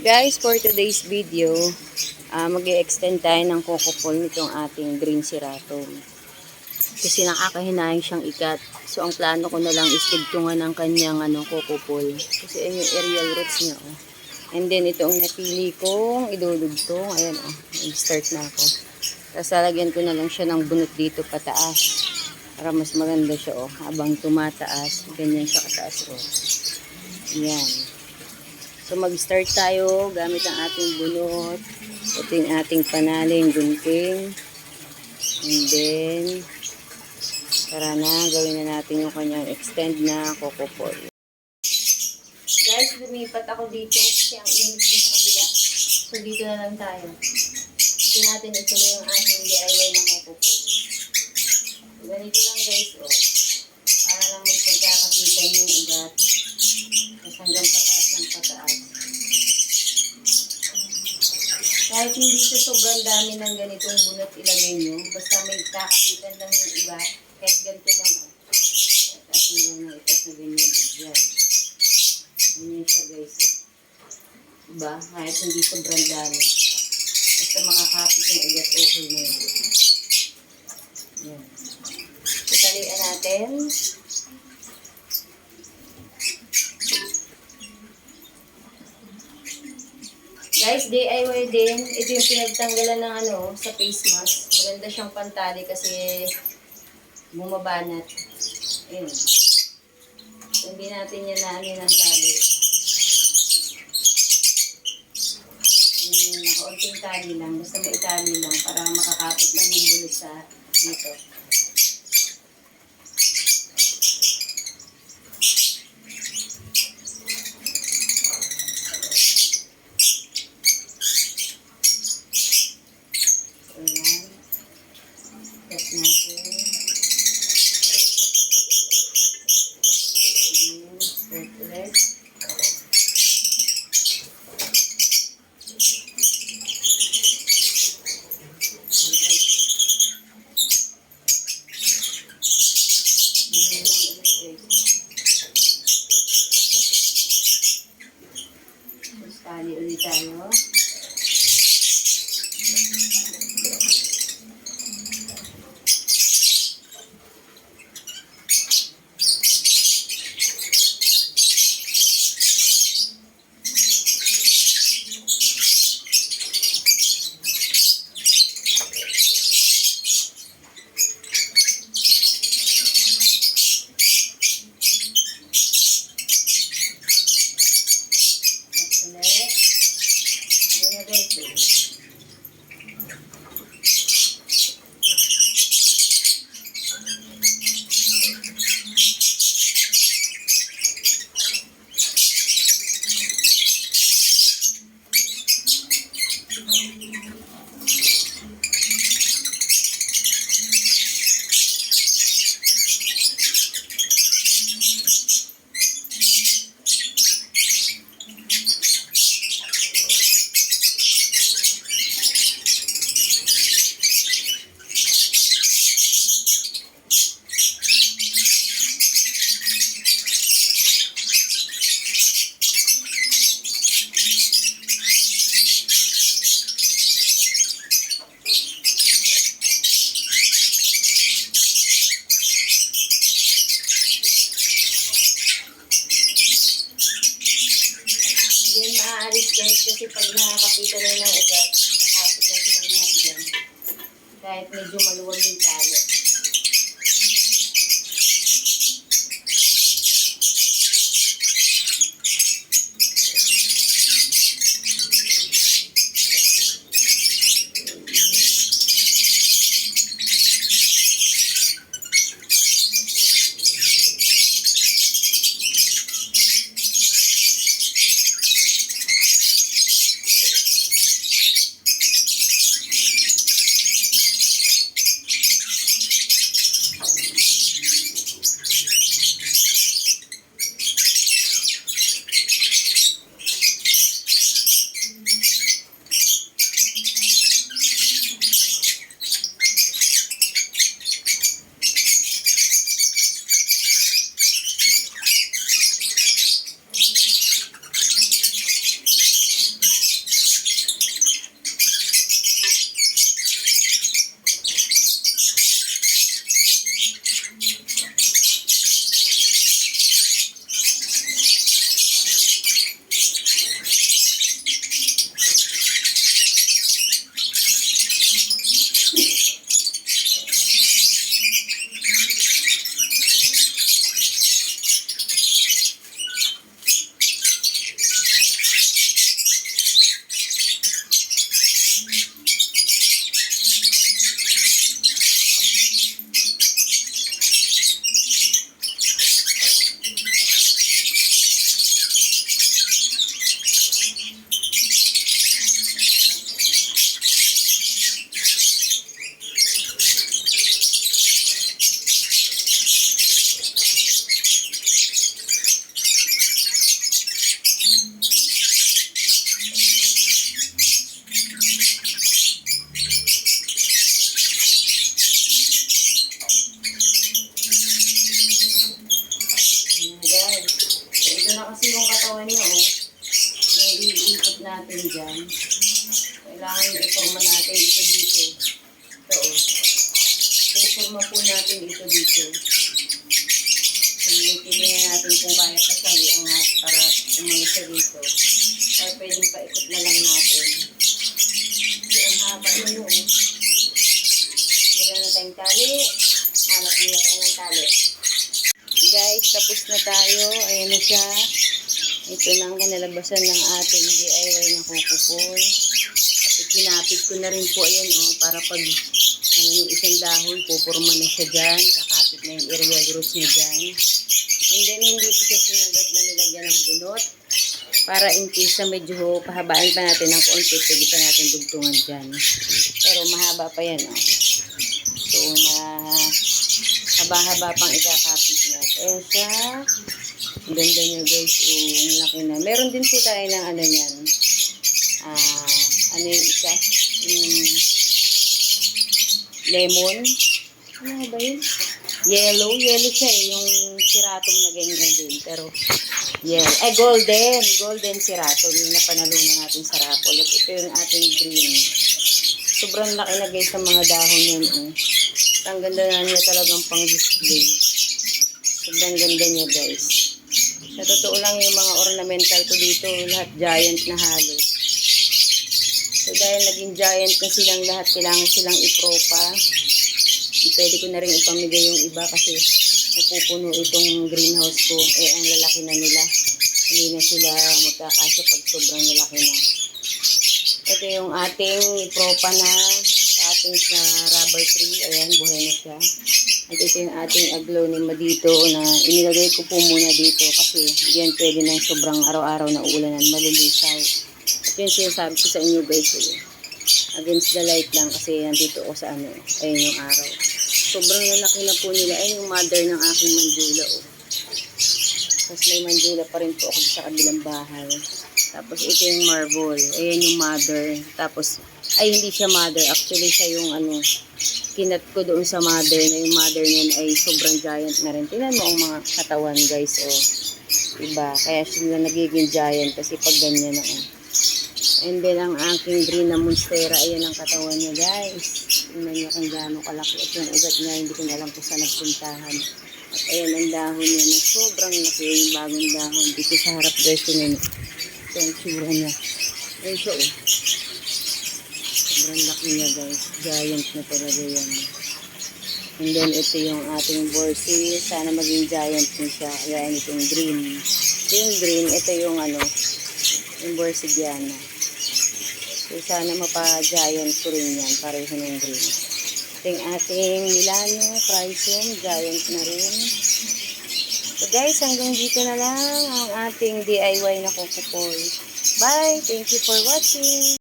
Guys, for today's video, mag-i-extend tayo ng coco pole nitong ating green ceratum. Kasi nakakahinayang siyang ikat. So, ang plano ko na lang is tugtungan ng kanyang coco pole. Kasi ayun yung aerial roots niya. Oh. And then, ito ang napili kong idudugtong. Ayan, start na ako. Tapos, lalagyan ko na lang siya ng bunot dito pataas. Para mas maganda siya, habang tumataas. Ganyan siya kataas, Ayan. So, mag-start tayo gamit ang ating bunot. Ito yung ating panaling gunting. And then, tara na, gawin na natin yung kanyang extend na coco pole. Guys, lumipat ako dito kasi ang init niya sa kabila. So, dito na lang tayo. Dito natin ituloy yung ating DIY na coco pole. So, ganito lang guys, para lang may pagkakakitan yung ugat. Tapos hanggang pataas ng pataas. Kahit hindi siya sobrang dami ng ganitong bunot ilagay nyo, basta may kakakitan lang yung iba, kahit ganito lang. Tapos nyo lang itas na ganyan. Yan. Ganyan siya guys. Diba? Kahit hindi sobrang dami. Basta makakapit yung ugat, okay na yan. Yan. Tutalian natin. Guys, DIY din. Ito yung pinagtanggalan ng sa face mask. Maganda siyang pantali kasi bumabanat. Ayun. Hindi natin yan ng tali. Nakaunting tali lang. Basta may tali lang para makakapit lang yung bulot sa dito. Tali ulit tayo. Maalis guys kasi pag nakakapitan na ng ugat, nakapit na silang lahat dyan. Kahit medyo maluwag yung tali. Kailangan i-forma natin ito dito. Ito, oh. I-forma po natin ito dito. Tingnan natin kung kaya pa siyang iangat para umalis siya dito. Or pwedeng paikot na lang natin. Kasi ang haba na yun. Wala na tayong tali. Hanap muna tayo ng tali. Guys, tapos na tayo. Ayan na siya. Ito na ang kanalabasan ng ating DIY na kukupol. At kinapit ko na rin po ayan para pag yung isang dahon, pupurma na siya dyan. Kakapit na yung area growth niya dyan. And then, hindi po siya sinagad na nilagyan ng bunot. Para in case na medyo pahabaan pa natin ng konti, pwede pa natin dugtungan dyan. Pero mahaba pa yan, So, mahaba-haba pang ikakapit niya. Ayan siya. Ang ganda niya, guys. Ang laki na. Meron din po tayo ng ano yan. Ano yung isa? Lemon. Ano ba yun? Yellow siya yung siratom na ganyan din. Pero, golden siratom yung napanalunan natin sa raffle. At ito yung ating green. Sobrang laki na guys sa mga dahon yun. Ang ganda na niya talagang pang display. Sobrang ganda niya guys. Sa totoo lang yung mga ornamental ko dito, lahat giant na halos. So dahil naging giant na silang lahat, kailangan silang ipropa. Pwede ko na rin ipamigay yung iba kasi napupuno itong greenhouse ko. Ang lalaki na nila. Hindi na sila magkakasya pag sobrang lalaki na. Ito yung ating ipropa na ating na rubber tree. Ayan, buhay na siya. At ito yung ating aglonema dito na inilagay ko po muna dito kasi yan pwede ng sobrang araw-araw na uulanan, malilisaw. At yun sinasabi ko sa inyo guys, against the light lang kasi nandito ako sa ayun yung araw. Sobrang lalaki na po nila. Ayun yung mother ng aking mandula. Tapos may mandula pa rin po ako sa kabilang bahay. Tapos ito yung marble. Ayan yung mother. Tapos, hindi siya mother. Actually, siya yung kinat ko doon sa mother na yung mother niyan ay sobrang giant na rin. Tingnan mo ang mga katawan guys. Diba? Kaya sila nagiging giant kasi pag ganyan And then, ang aking green na monstera, ayan ang katawan niya guys. Tingnan niyo kung gaano kalaki. At yung ugat niya, hindi ko na alam kung saan nagpuntahan. At ayan ang dahon niya na sobrang laki yung bagong dahon. Dito sa harap guys, tingnan niyo. Ito ang tsura niya. Ayun siya sobrang laki niya guys. Giant na talaga yan. And then ito yung ating borsi. Sana maging giant din siya. Ayan itong green. Ito yung green. Ito yung yung borsigiana. So sana mapa-giant ko rin yan. Pareho ng green. Ito yung ating Milano, Chrysum. Giant na rin. So guys, hanggang dito na lang ang ating DIY na kukupol. Bye! Thank you for watching!